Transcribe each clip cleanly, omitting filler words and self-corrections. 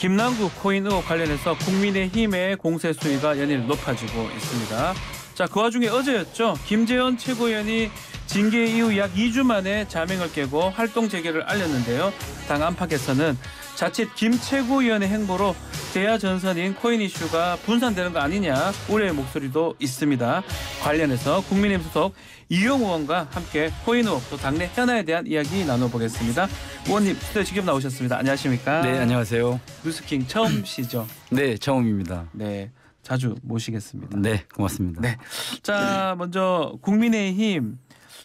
김남국 코인 의혹 관련해서 국민의힘의 공세 수위가 연일 높아지고 있습니다. 자, 그 와중에 어제였죠. 김재원 최고위원이 징계 이후 약 2주 만에 자명을 깨고 활동 재개를 알렸는데요. 당 안팎에서는 자칫 김 최고위원의 행보로 대야 전선인 코인 이슈가 분산되는 거 아니냐 우려의 목소리도 있습니다. 관련해서 국민의힘 소속 이용 의원과 함께 코인 의혹 또 당내 현안에 대한 이야기 나눠보겠습니다. 의원님 스튜디오 직접 나오셨습니다. 안녕하십니까? 네, 안녕하세요. 뉴스킹 처음이시죠? 네, 처음입니다. 네, 자주 모시겠습니다. 네, 고맙습니다. 네, 자 먼저 국민의힘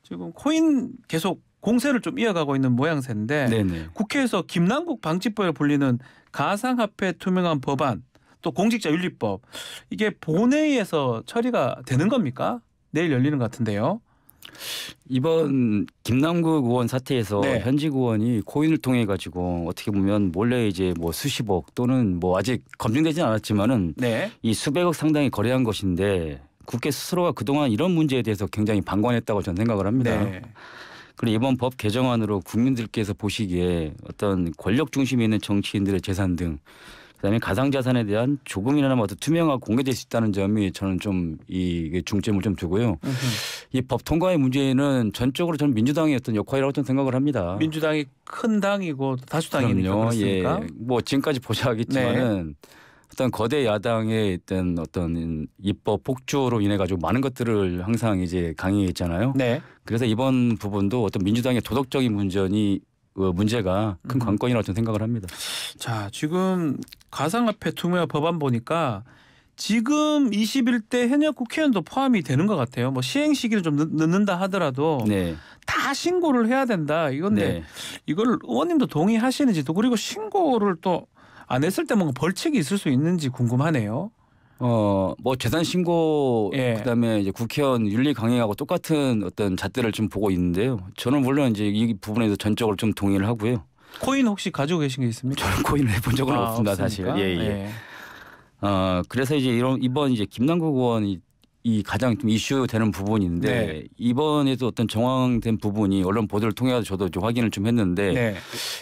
지금 코인 계속 공세를 좀 이어가고 있는 모양새인데 네네. 국회에서 김남국 방지법에 불리는 가상화폐 투명한 법안 또 공직자윤리법 이게 본회의에서 처리가 되는 겁니까? 내일 열리는 것 같은데요. 이번 김남국 의원 사태에서 네. 현직 의원이 코인을 통해 가지고 어떻게 보면 몰래 이제 뭐 수십억 또는 뭐 아직 검증되지는 않았지만은 네. 이 수백억 상당히 거래한 것인데 국회 스스로가 그동안 이런 문제에 대해서 굉장히 방관했다고 저는 생각을 합니다. 네. 그리고 이번 법 개정안으로 국민들께서 보시기에 어떤 권력 중심에 있는 정치인들의 재산 등 그다음에 가상자산에 대한 조금이나마 어떤 투명하고 공개될 수 있다는 점이 저는 좀 이 중점을 좀 두고요. 이 법 통과의 문제는 전적으로 저는 민주당의 어떤 역할이라고 저는 생각을 합니다. 민주당이 큰 당이고 다수당이니까 그럼요. 그렇습니까? 예. 뭐 지금까지 보셔야겠지만은 어떤 거대 야당의 어떤 입법 폭주로 인해 가지고 많은 것들을 항상 이제 강의했잖아요. 네. 그래서 이번 부분도 어떤 민주당의 도덕적인 문제가 큰 관건이라고 저는 생각을 합니다. 자, 지금 가상화폐 투명 법안 보니까 지금 21대 현역 국회의원도 포함이 되는 것 같아요. 뭐 시행 시기를 좀 늦는다 하더라도 네. 다 신고를 해야 된다 이건데 네. 이걸 의원님도 동의하시는지도 그리고 신고를 또 안 했을 때 뭔가 벌칙이 있을 수 있는지 궁금하네요. 뭐 재산 신고 예. 그다음에 이제 국회의원 윤리 강행하고 똑같은 어떤 잣대를 좀 보고 있는데요. 저는 물론 이제 이 부분에서 전적으로 좀 동의를 하고요. 코인 혹시 가지고 계신 게 있습니까? 저는 코인을 해본 적은 없습니다, 사실. 없습니까? 예, 예. 예. 그래서 이제 이번 이제 김남국 의원이 이 가장 좀 이슈되는 부분인데 네. 이번에도 어떤 정황된 부분이 언론 보도를 통해서 저도 좀 확인을 좀 했는데 네.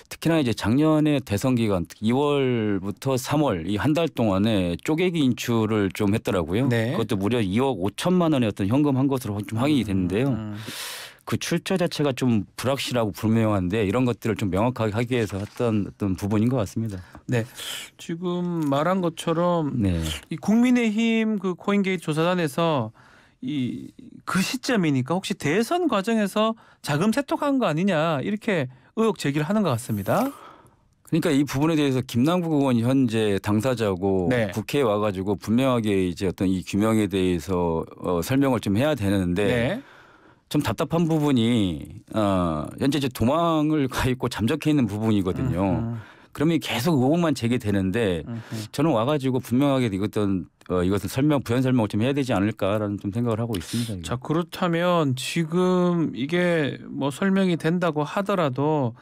특히나 이제 작년에 대선 기간 2월부터 3월 이 한 달 동안에 쪼개기 인출을 좀 했더라고요. 네. 그것도 무려 2억 5천만 원의 어떤 현금 한 것으로 좀 확인이 됐는데요. 그 출처 자체가 좀 불확실하고 불명한데 이런 것들을 좀 명확하게 하기 위해서 했던 어떤 부분인 것 같습니다. 네. 지금 말한 것처럼 네. 이 국민의힘 그 코인게이트 조사단에서 그 시점이니까 혹시 대선 과정에서 자금 세탁한 거 아니냐 이렇게 의혹 제기를 하는 것 같습니다. 그러니까 이 부분에 대해서 김남국 의원이 현재 당사자고 네. 국회에 와가지고 분명하게 이제 어떤 이 규명에 대해서 설명을 좀 해야 되는데 네. 좀 답답한 부분이 현재 이제 도망을 가 있고 잠적해 있는 부분이거든요. 그러면 계속 의혹만 제기되는데 저는 와가지고 분명하게 이것은 부연 설명을 좀 해야 되지 않을까라는 좀 생각을 하고 있습니다. 이게. 자, 그렇다면 지금 이게 뭐 설명이 된다고 하더라도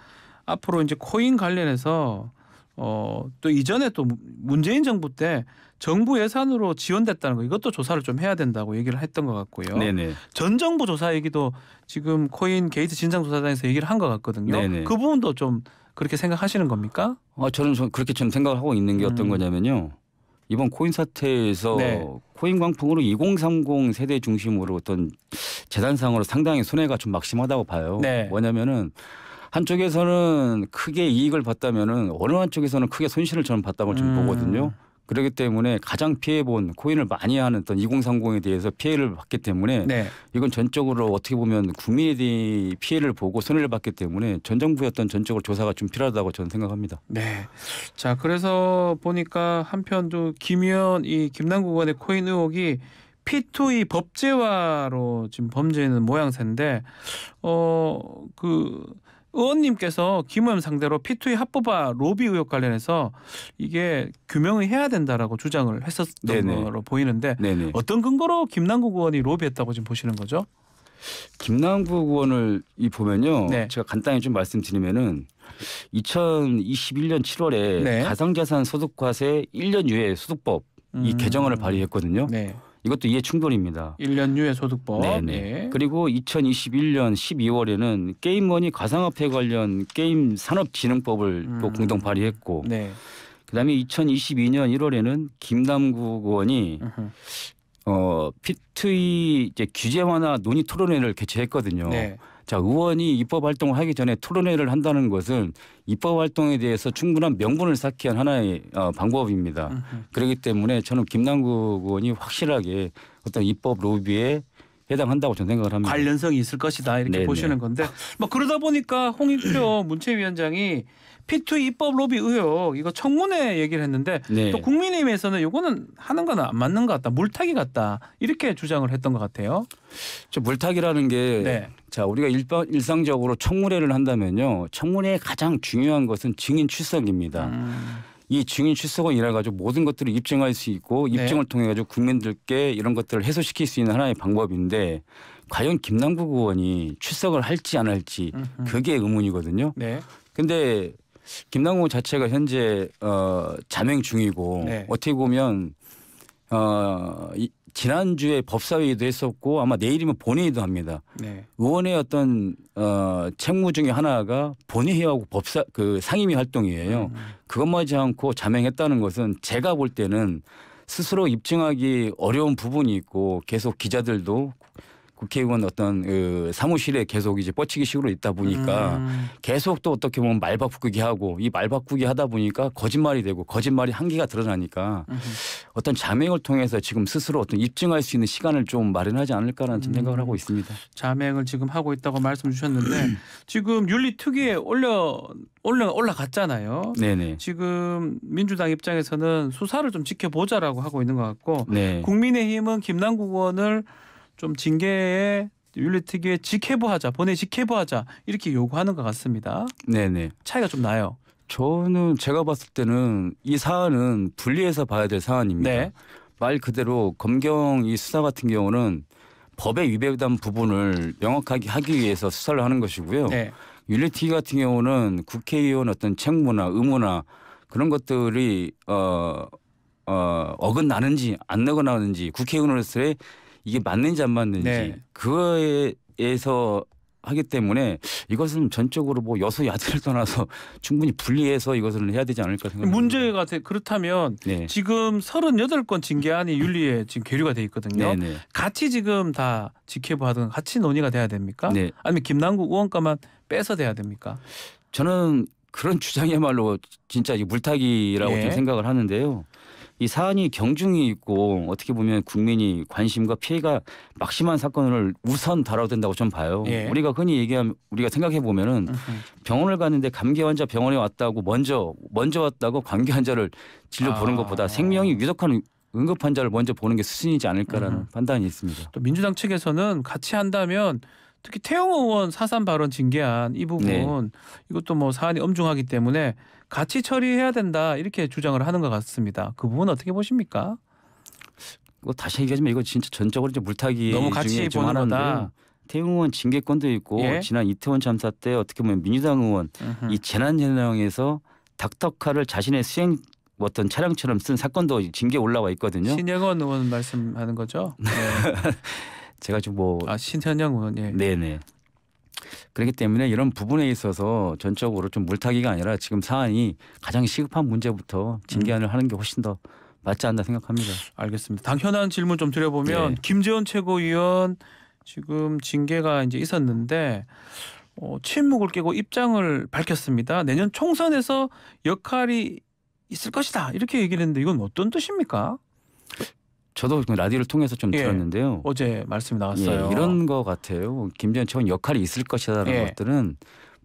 앞으로 이제 코인 관련해서 또 이전에 또 문재인 정부 때 정부 예산으로 지원됐다는 거 이것도 조사를 좀 해야 된다고 얘기를 했던 것 같고요. 네네. 전 정부 조사 얘기도 지금 코인 게이트 진상조사단에서 얘기를 한 것 같거든요. 네네. 그 부분도 좀 그렇게 생각하시는 겁니까? 저는 그렇게 좀 생각을 하고 있는 게 어떤 거냐면요. 이번 코인 사태에서 네. 코인 광풍으로 2030 세대 중심으로 어떤 재산상으로 상당히 손해가 좀 막심하다고 봐요. 네. 뭐냐면은 한쪽에서는 크게 이익을 봤다면은 어느 한쪽에서는 크게 손실을 저는 봤다고 좀 보거든요. 그렇기 때문에 가장 피해본 코인을 많이 하는 어떤 2030에 대해서 피해를 봤기 때문에 네. 이건 전적으로 어떻게 보면 국민에 대해 피해를 보고 손해를 봤기 때문에 전 정부의 어떤 전적으로 조사가 좀 필요하다고 저는 생각합니다. 네. 자, 그래서 보니까 한편도 김 의원 김남국 의원의 코인 의혹이 P2E 법제화로 지금 범죄는 모양새인데 의원님께서 김 의원 상대로 P2E 합법화 로비 의혹 관련해서 이게 규명을 해야 된다라고 주장을 했었던 네네. 거로 보이는데 네네. 어떤 근거로 김남국 의원이 로비했다고 지금 보시는 거죠? 김남국 의원을 보면요. 네. 제가 간단히 좀 말씀드리면은 2021년 7월에 네. 가상자산 소득과세 1년 유예 소득법 이 개정안을 발의했거든요. 네. 이것도 이해 충돌입니다. 1년 유예 소득법. 네네. 네. 그리고 2021년 12월에는 게임머니 가상화폐 관련 게임 산업진흥법을 또 공동 발의했고 네. 그다음에 2022년 1월에는 김남국 의원이 피투이 이제 규제 완화 논의 토론회를 개최했거든요. 네. 자, 의원이 입법 활동을 하기 전에 토론회를 한다는 것은 입법 활동에 대해서 충분한 명분을 쌓기 위한 하나의 방법입니다. 그렇기 때문에 저는 김남국 의원이 확실하게 어떤 입법 로비에 해당한다고 저는 생각을 합니다. 관련성이 있을 것이다 이렇게 네네. 보시는 건데 뭐 그러다 보니까 홍익표 문체위원장이 P2 입법 로비 의혹 이거 청문회 얘기를 했는데 네. 또 국민의힘에서는 이거는 하는 건 안 맞는 것 같다. 물타기 같다. 이렇게 주장을 했던 것 같아요. 저 물타기라는 게 네. 자, 우리가 일상적으로 청문회를 한다면요. 청문회의 가장 중요한 것은 증인 출석입니다. 이 증인 출석을 인해 가지고 모든 것들을 입증할 수 있고 입증을 통해 가지고 국민들께 이런 것들을 해소시킬 수 있는 하나의 방법인데 과연 김남국 의원이 출석을 할지 안 할지 그게 의문이거든요. 네. 근데 김남국 의원 자체가 현재 자명 중이고 네. 어떻게 보면 지난주에 법사위도 했었고 아마 내일이면 본회의도 합니다. 네. 의원의 어떤 책무 중에 하나가 본회의하고 상임위 활동이에요. 그것마지 않고 자명했다는 것은 제가 볼 때는 스스로 입증하기 어려운 부분이 있고 계속 기자들도 국회의원 어떤 사무실에 계속 이제 뻗치기식으로 있다 보니까 계속 또 어떻게 보면 말 바꾸기 하고 이 말 바꾸기 하다 보니까 거짓말이 되고 거짓말이 한계가 드러나니까 어떤 자명을 통해서 지금 스스로 어떤 입증할 수 있는 시간을 좀 마련하지 않을까라는 생각을 하고 있습니다. 자맹을 지금 하고 있다고 말씀 주셨는데 지금 윤리특위에 올라갔잖아요. 네네. 지금 민주당 입장에서는 수사를 좀 지켜보자라고 하고 있는 것 같고 네. 국민의힘은 김남국 의원을 좀 징계에 윤리특위에 직회부하자, 본회 직회부하자 이렇게 요구하는 것 같습니다. 네네. 차이가 좀 나요. 저는 제가 봤을 때는 이 사안은 분리해서 봐야 될 사안입니다. 네. 말 그대로 검경 이 수사 같은 경우는 법에 위배된 부분을 명확하게 하기 위해서 수사를 하는 것이고요. 네. 윤리특위 같은 경우는 국회의원 어떤 책무나 의무나 그런 것들이 어긋나는지 안 어긋나는지 국회의원으로서의 이게 맞는지 안 맞는지 네. 그거에서 하기 때문에 이것은 전적으로 뭐 여소야대를 떠나서 충분히 분리해서 이것을 해야 되지 않을까 생각합니다. 문제가 그렇다면 네. 지금 38건 징계안이 윤리에 지금 계류가 돼 있거든요. 네네. 같이 지금 다 직회부하든 같이 논의가 돼야 됩니까? 네. 아니면 김남국 의원과만 빼서 돼야 됩니까? 저는 그런 주장이야말로 진짜 물타기라고 예. 좀 생각을 하는데요. 이 사안이 경중이 있고 어떻게 보면 국민이 관심과 피해가 막심한 사건을 우선 다뤄야 된다고 좀 봐요. 예. 우리가 흔히 얘기하면 우리가 생각해 보면은 병원을 갔는데 감기 환자 병원에 왔다고 먼저 왔다고 감기 환자를 진료 보는 것보다 생명이 위독한 응급 환자를 먼저 보는 게 수순이지 않을까라는 판단이 있습니다. 또 민주당 측에서는 같이 한다면 특히 태영호 의원 4.3 발언 징계안 이 부분 네. 이것도 뭐 사안이 엄중하기 때문에 같이 처리해야 된다 이렇게 주장을 하는 것 같습니다. 그 부분 어떻게 보십니까? 이거 다시 얘기하지만 이거 진짜 전적으로 이제 물타기 너무 같이 중에 좀 보는 거다. 하나인데요. 태영 의원 징계권도 있고 예. 지난 이태원 참사 때 어떻게 보면 민주당 의원 이 재난 현장에서 닥터카를 자신의 수행 어떤 차량처럼 쓴 사건도 징계 올라와 있거든요. 신영원 의원 말씀하는 거죠? 네. 제가 좀 뭐 신현영 의원. 예. 네네. 그렇기 때문에 이런 부분에 있어서 전적으로 좀 물타기가 아니라 지금 사안이 가장 시급한 문제부터 징계안을 하는 게 훨씬 더 맞지 않나 생각합니다. 알겠습니다. 당연한 질문 좀 드려보면 네. 김재원 최고위원 지금 징계가 이제 있었는데 침묵을 깨고 입장을 밝혔습니다. 내년 총선에서 역할이 있을 것이다 이렇게 얘기를 했는데 이건 어떤 뜻입니까? 저도 라디오를 통해서 좀 예. 들었는데요. 어제 말씀이 나왔어요. 예, 이런 거 같아요. 김재원 최고원 역할이 있을 것이라는 예. 것들은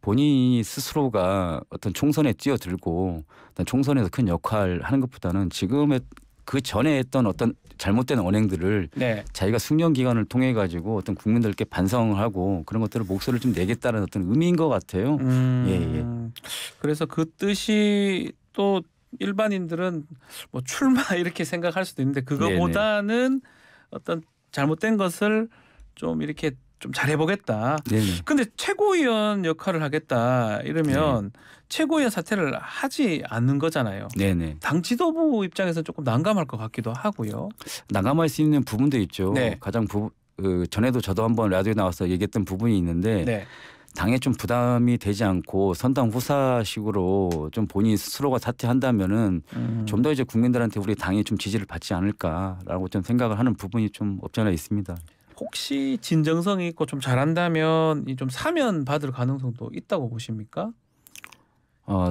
본인이 스스로가 어떤 총선에 뛰어들고 어떤 총선에서 큰 역할 하는 것보다는 지금의 그 전에 했던 어떤 잘못된 언행들을 네. 자기가 숙련 기간을 통해 가지고 어떤 국민들께 반성을 하고 그런 것들을 목소리를 좀 내겠다는 어떤 의미인 것 같아요. 예. 그래서 그 뜻이 또 일반인들은 뭐 출마 이렇게 생각할 수도 있는데 그거보다는 어떤 잘못된 것을 좀 이렇게 좀 잘해보겠다. 네네. 근데 최고위원 역할을 하겠다 이러면 최고위원 사퇴를 하지 않는 거잖아요. 네네. 당 지도부 입장에서 조금 난감할 것 같기도 하고요. 난감할 수 있는 부분도 있죠. 네. 가장 전에도 저도 한번 라디오에 나와서 얘기했던 부분이 있는데 네. 당에 좀 부담이 되지 않고 선당 후사식으로 좀 본인 스스로가 사퇴한다면은 좀 더 이제 국민들한테 우리 당이 좀 지지를 받지 않을까라고 좀 생각을 하는 부분이 좀 없지 않아 있습니다. 혹시 진정성이 있고 좀 잘한다면 이 좀 사면 받을 가능성도 있다고 보십니까?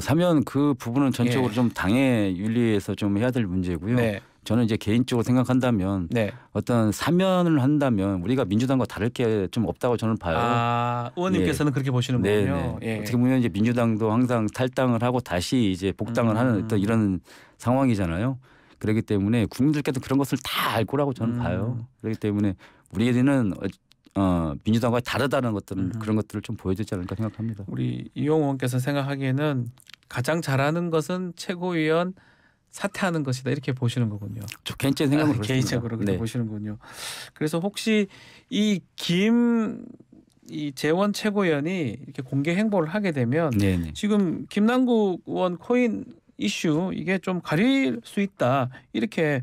사면 그 부분은 전적으로 예. 좀 당의 윤리에서 좀 해야 될 문제고요. 네. 저는 이제 개인적으로 생각한다면 네. 어떤 사면을 한다면 우리가 민주당과 다를 게 좀 없다고 저는 봐요. 아, 의원님께서는 그렇게 보시는 거군요. 예. 어떻게 보면 이제 민주당도 항상 탈당을 하고 다시 이제 복당을 하는 어떤 이런 상황이잖아요. 그렇기 때문에 국민들께도 그런 것을 다 알 거라고 저는 봐요. 그렇기 때문에 우리는 민주당과 다르다는 것들은 그런 것들을 좀 보여주지 않을까 생각합니다. 우리 이용 의원께서 생각하기에는 가장 잘하는 것은 최고위원 사퇴하는 것이다 이렇게 보시는 거군요. 저 개인적인 생각으로 그렇습니다. 개인적으로 그렇게 네. 보시는군요. 그래서 혹시 이 재원 최고위원이 이렇게 공개 행보를 하게 되면 네네. 지금 김남국 의원 코인 이슈 이게 좀 가릴 수 있다 이렇게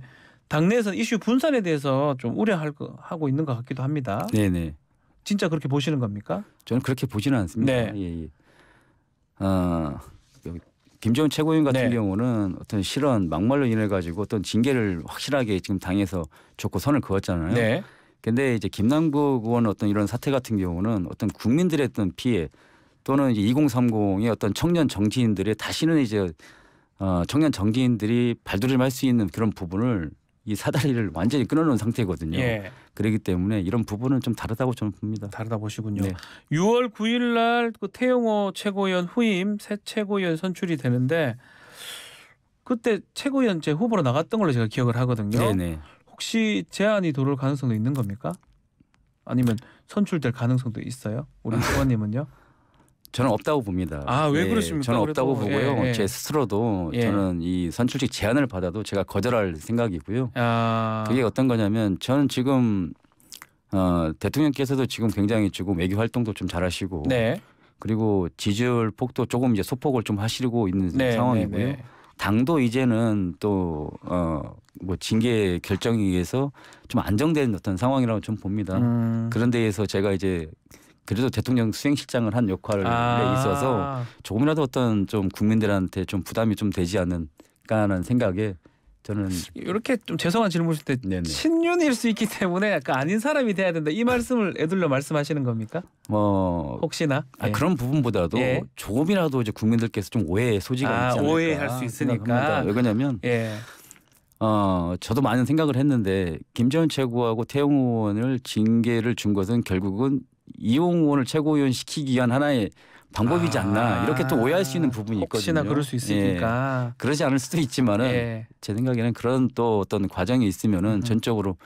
당내에서 이슈 분산에 대해서 좀 우려하고 있는 것 같기도 합니다. 네네. 진짜 그렇게 보시는 겁니까? 저는 그렇게 보지는 않습니다. 네. 예. 김재원 최고위원 같은 네. 경우는 어떤 실언 막말로 인해 가지고 어떤 징계를 확실하게 지금 당에서 줬고 선을 그었잖아요. 네. 근데 이제 김남국 의원 어떤 이런 사태 같은 경우는 어떤 국민들의 어떤 피해 또는 이제 2030의 어떤 청년 정치인들의 다시는 이제 청년 정치인들이 발돋움할 수 있는 그런 부분을 이 사다리를 완전히 끊어놓은 상태거든요. 예. 그렇기 때문에 이런 부분은 좀 다르다고 저는 봅니다. 다르다 보시군요. 네. 6월 9일 날그 태영호 최고위원 후임 새 최고위원 선출이 되는데 그때 최고위원 제 후보로 나갔던 걸로 제가 기억을 하거든요. 네네. 혹시 제안이 들어올 가능성도 있는 겁니까? 아니면 선출될 가능성도 있어요? 우리 의원님은요? 저는 없다고 봅니다. 아, 왜 그러십니까? 저는 없다고 그래도, 보고요. 예. 제 스스로도 예. 저는 이 선출직 제안을 받아도 제가 거절할 생각이고요. 아, 그게 어떤 거냐면 저는 지금 대통령께서도 지금 굉장히 지금 외교 활동도 좀 잘하시고 네. 그리고 지지율 폭도 조금 이제 소폭을 좀 하시고 있는 네, 상황이고요. 네, 네. 당도 이제는 또 뭐 징계 결정에 의해서 좀 안정된 어떤 상황이라고 좀 봅니다. 그런 데에서 제가 이제 그래도 대통령 수행실장을 한 역할에 있어서 조금이라도 어떤 좀 국민들한테 좀 부담이 좀 되지 않을까라는 생각에 저는 이렇게 좀 죄송한 질문일 때 네네. 친윤일 수 있기 때문에 약간 아닌 사람이 돼야 된다 이 말씀을 애둘러 말씀하시는 겁니까? 뭐 혹시나 예. 그런 부분보다도 예. 조금이라도 이제 국민들께서 좀 오해의 소지가 있지 않을까 오해할 수 있으니까. 생각합니다. 왜 그러냐면 예. 저도 많은 생각을 했는데 김재원 최고하고 태영 의원을 징계를 준 것은 결국은 이용 의원을 최고위원 시키기 위한 하나의 방법이지 않나 이렇게 또 오해할 수 있는 부분이 있거든요. 혹시나 그럴 수 있으니까. 예. 그러지 않을 수도 있지만은 예. 제 생각에는 그런 또 어떤 과정이 있으면은 전적으로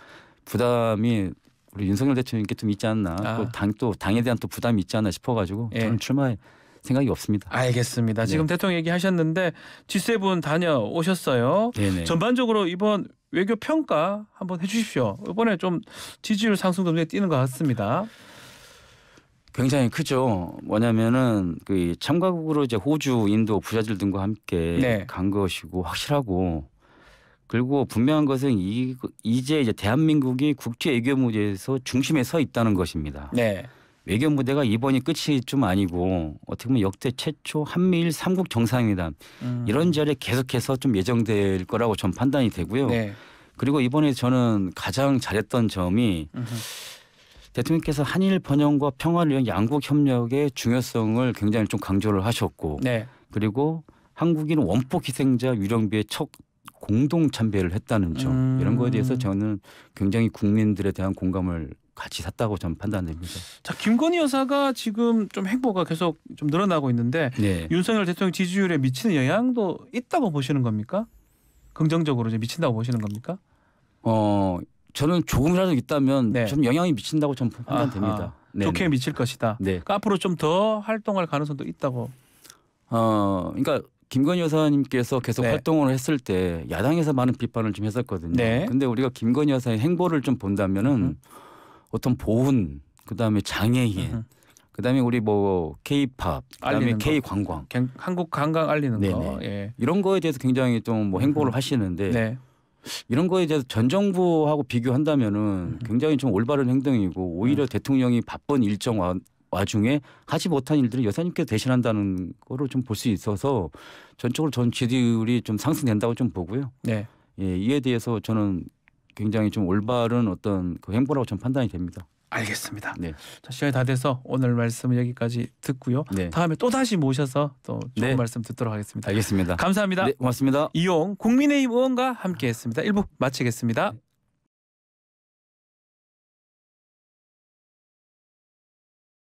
부담이 우리 윤석열 대통령께 좀 있지 않나 또 당에 대한 또 부담이 있지 않나 싶어가지고 예. 저는 출마할 생각이 없습니다. 알겠습니다. 네. 지금 대통령 얘기하셨는데 G7 다녀오셨어요. 네네. 전반적으로 이번 외교 평가 한번 해주십시오. 이번에 좀 지지율 상승도 눈에 띄는 것 같습니다. 굉장히 크죠. 뭐냐면은 그 참가국으로 이제 호주, 인도, 브라질 등과 함께 네. 간 것이고 확실하고 그리고 분명한 것은 이제 대한민국이 국제 외교 무대에서 중심에 서 있다는 것입니다. 네. 외교 무대가 이번이 끝이 좀 아니고 어떻게 보면 역대 최초 한미일 3국 정상회담 이런 자리에 계속해서 좀 예정될 거라고 전 판단이 되고요. 네. 그리고 이번에 저는 가장 잘했던 점이 대통령께서 한일 번영과 평화를 위한 양국 협력의 중요성을 굉장히 좀 강조를 하셨고 네. 그리고 한국인 원폭 희생자 유령비의 첫 공동 참배를 했다는 점 이런 거에 대해서 저는 굉장히 국민들에 대한 공감을 같이 샀다고 저는 판단됩니다. 자, 김건희 여사가 지금 좀 행보가 계속 좀 늘어나고 있는데 네. 윤석열 대통령 지지율에 미치는 영향도 있다고 보시는 겁니까? 긍정적으로 이제 미친다고 보시는 겁니까? 저는 조금이라도 있다면 네. 좀 영향이 미친다고 저는 판단됩니다. 네. 좋게 미칠 것이다. 네. 그러니까 앞으로 좀 더 활동할 가능성도 있다고. 그러니까 김건희 여사님께서 계속 네. 활동을 했을 때 야당에서 많은 비판을 좀 했었거든요. 네. 근데 우리가 김건희 여사의 행보를 좀 본다면은 어떤 보훈, 그다음에 장애인, 그다음에 우리 뭐 K-팝, 그다음에 알리는 K-관광, 한국 관광 알리는 거. 네네. 예. 이런 거에 대해서 굉장히 좀 뭐 행보를 하시는데 네. 이런 거에 대해서 전 정부하고 비교한다면은 굉장히 좀 올바른 행동이고 오히려 대통령이 바쁜 일정 와중에 하지 못한 일들을 여사님께서 대신한다는 거로 좀 볼 수 있어서 전적으로 전 지지율이 좀 상승된다고 좀 보고요. 네. 예, 이에 대해서 저는 굉장히 좀 올바른 어떤 그 행보라고 좀 판단이 됩니다. 알겠습니다. 네. 자, 시간이 다 돼서 오늘 말씀은 여기까지 듣고요. 네. 다음에 또 다시 모셔서 또 좋은 네. 말씀 듣도록 하겠습니다. 알겠습니다. 감사합니다. 네, 고맙습니다. 이용 국민의힘 의원과 함께했습니다. 1부 마치겠습니다.